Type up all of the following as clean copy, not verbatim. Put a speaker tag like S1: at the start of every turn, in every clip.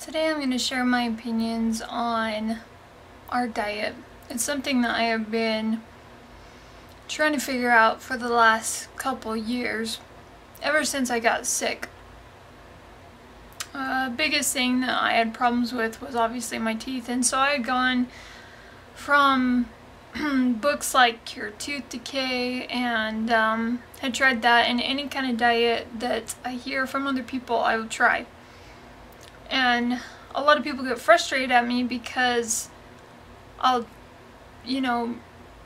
S1: Today I'm going to share my opinions on our diet. It's something that I have been trying to figure out for the last couple years, ever since I got sick. Biggest thing that I had problems with was obviously my teeth, and so I had gone from books like Cure Tooth Decay and had tried that, and any kind of diet that I hear from other people I will try. And a lot of people get frustrated at me because I'll,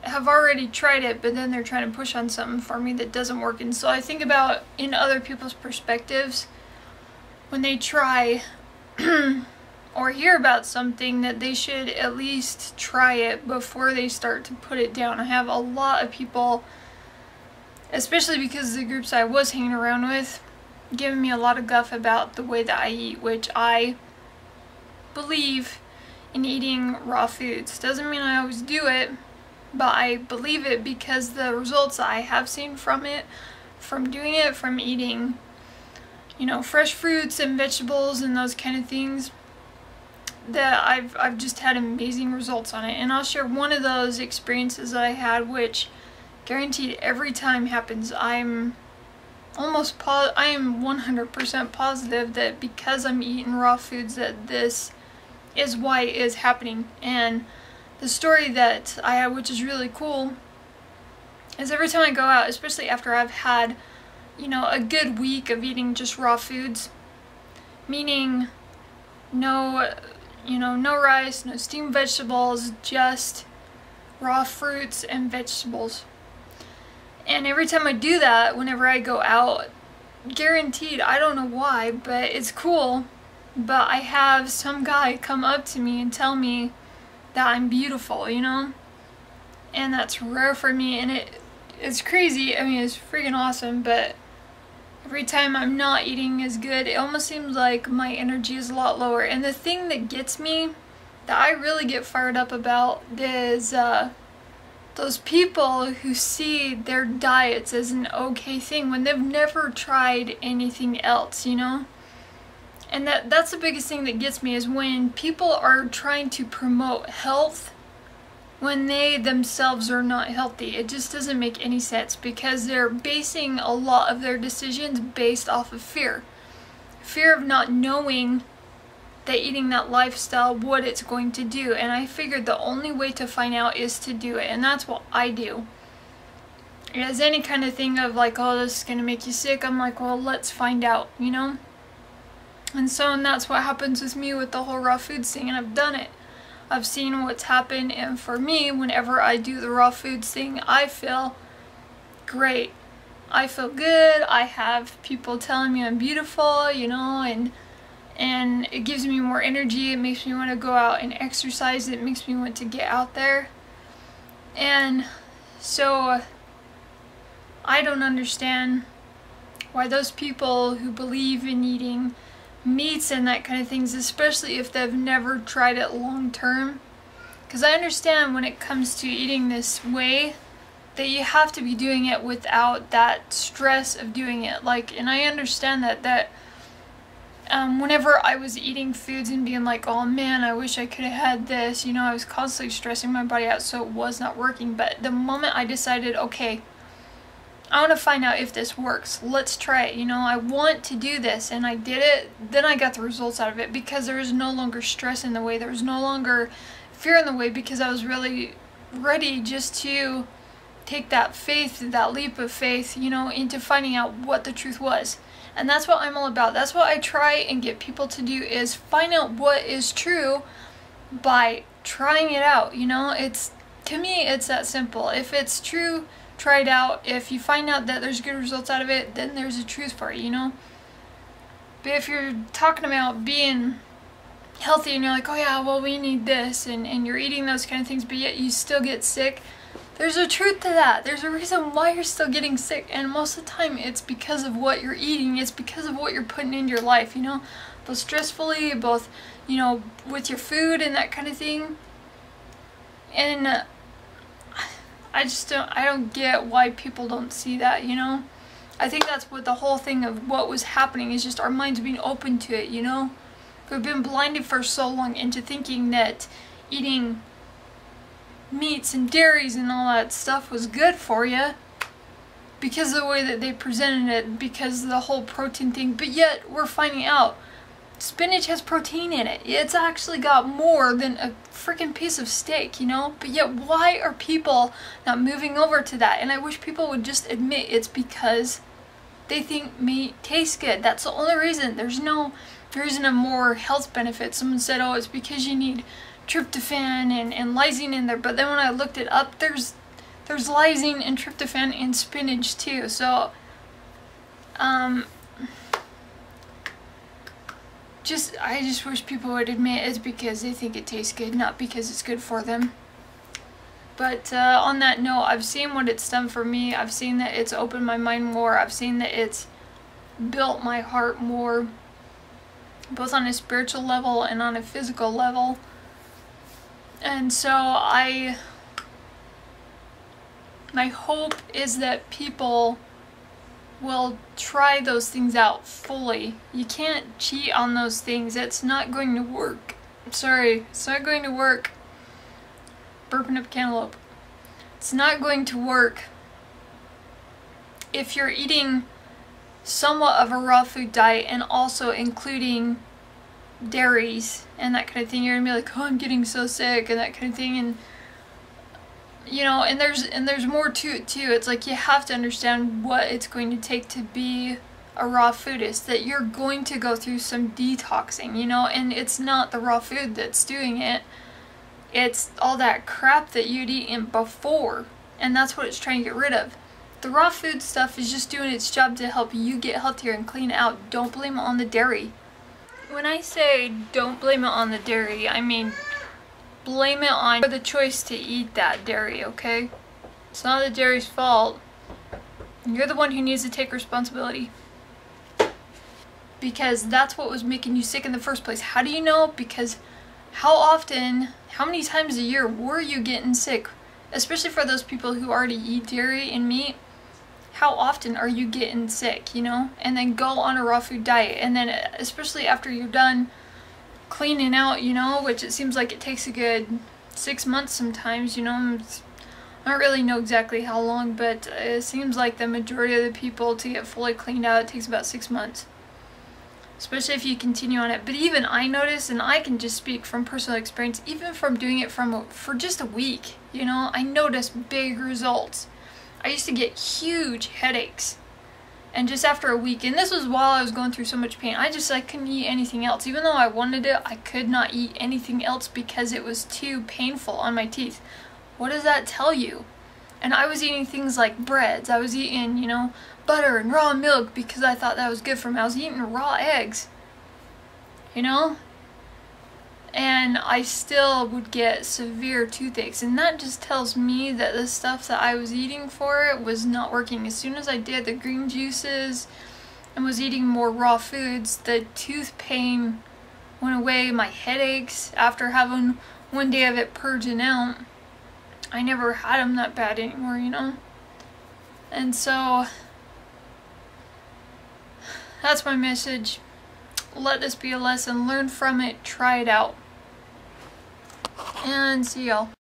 S1: have already tried it, but then they're trying to push on something for me that doesn't work. And so I think about in other people's perspectives when they try or hear about something that they should at least try it before they start to put it down. I have a lot of people, especially because of the groups I was hanging around with, giving me a lot of guff about the way that I eat, which I believe in eating raw foods. Doesn't mean I always do it, but I believe it because the results I have seen from it, from doing it, from eating, fresh fruits and vegetables and those kind of things, that I've just had amazing results on it. And I'll share one of those experiences that I had, which guaranteed every time happens. I am 100% positive that because I'm eating raw foods that this is why it is happening. And the story that I have, which is really cool, is every time I go out, especially after I've had, a good week of eating just raw foods, meaning no rice, no steamed vegetables, just raw fruits and vegetables. And every time I do that, whenever I go out, guaranteed, I don't know why, but it's cool, but I have some guy come up to me and tell me that I'm beautiful, and that's rare for me, and it's crazy. I mean, it's freaking awesome, but every time I'm not eating as good, it almost seems like my energy is a lot lower. And the thing that gets me, that I really get fired up about, is those people who see their diets as an okay thing when they've never tried anything else, And that's the biggest thing that gets me, is when people are trying to promote health when they themselves are not healthy. It just doesn't make any sense, because they're basing a lot of their decisions based off of fear. Fear of not knowing that eating that lifestyle, what it's going to do. And I figured the only way to find out is to do it, and that's what I do. As any kind of thing of like, oh, this is gonna make you sick, I'm like, well, let's find out, And that's what happens with me with the whole raw foods thing, and I've done it. I've seen what's happened, and for me, whenever I do the raw foods thing, I feel great. I feel good. I have people telling me I'm beautiful, and it gives me more energy. It makes me want to go out and exercise. It makes me want to get out there. And so I don't understand why those people who believe in eating meats and that kind of things, especially if they've never tried it long term, because I understand when it comes to eating this way that you have to be doing it without that stress of doing it. And I understand that whenever I was eating foods and being like, oh man, I wish I could have had this, I was constantly stressing my body out, so it was not working. But the moment I decided, okay, I want to find out if this works, let's try it, I want to do this, and I did it, then I got the results out of it, because there was no longer stress in the way, there was no longer fear in the way, because I was really ready just to take that faith, that leap of faith, into finding out what the truth was. And that's what I'm all about. That's what I try and get people to do, is find out what is true by trying it out, to me, it's that simple. If it's true, try it out. If you find out that there's good results out of it, then there's a truth for it, But if you're talking about being healthy and you're like, oh yeah, well, we need this, and you're eating those kind of things, but yet you still get sick, there's a truth to that. There's a reason why you're still getting sick, and most of the time it's because of what you're eating. It's because of what you're putting into your life, both stressfully, both, with your food and that kind of thing. And I don't get why people don't see that, I think that's what the whole thing of what was happening is, just our minds being open to it, We've been blinded for so long into thinking that eating meats and dairies and all that stuff was good for you because of the way that they presented it, because of the whole protein thing. But yet we're finding out spinach has protein in it. It's actually got more than a freaking piece of steak, you know? But yet why are people not moving over to that? And I wish people would just admit it's because they think meat tastes good. That's the only reason. There isn't a more health benefit. Someone said, oh, it's because you need tryptophan and lysine in there. But then when I looked it up, there's lysine and tryptophan in spinach too. So I just wish people would admit it's because they think it tastes good, not because it's good for them. But on that note, I've seen what it's done for me. I've seen that it's opened my mind more. I've seen that it's built my heart more, both on a spiritual level and on a physical level. And so my hope is that people will try those things out fully. You can't cheat on those things. It's not going to work. Sorry, it's not going to work. Burping up cantaloupe. It's not going to work if you're eating somewhat of a raw food diet and also including dairies and that kind of thing. You're gonna be like, oh, I'm getting so sick and that kind of thing. And you know, and there's more to it too. It's like you have to understand what it's going to take to be a raw foodist, that you're going to go through some detoxing, you know, and it's not the raw food that's doing it. It's all that crap that you'd eaten before, and that's what it's trying to get rid of. The raw food stuff is just doing its job to help you get healthier and clean it out. Don't blame it on the dairy. When I say don't blame it on the dairy, I mean blame it on the choice to eat that dairy, okay? It's not the dairy's fault. You're the one who needs to take responsibility. Because that's what was making you sick in the first place. How do you know? Because how many times a year were you getting sick? Especially for those people who already eat dairy and meat. How often are you getting sick, you know? And then go on a raw food diet. And then especially after you're done cleaning out, you know, which it seems like it takes a good 6 months sometimes, you know. I don't really know exactly how long, but it seems like the majority of the people to get fully cleaned out, it takes about 6 months. Especially if you continue on it. But even I notice, and I can just speak from personal experience, even from doing it for just a week, you know, I notice big results. I used to get huge headaches. And just after a week, and this was while I was going through so much pain, I couldn't eat anything else. Even though I wanted it, I could not eat anything else because it was too painful on my teeth. What does that tell you? And I was eating things like breads. I was eating, you know, butter and raw milk because I thought that was good for me. I was eating raw eggs, you know? And I still would get severe toothaches. And that just tells me that the stuff that I was eating for it was not working. As soon as I did the green juices and was eating more raw foods, the tooth pain went away. My headaches, after having one day of it purging out, I never had them that bad anymore, you know? And so that's my message. Let this be a lesson. Learn from it. Try it out. And see y'all.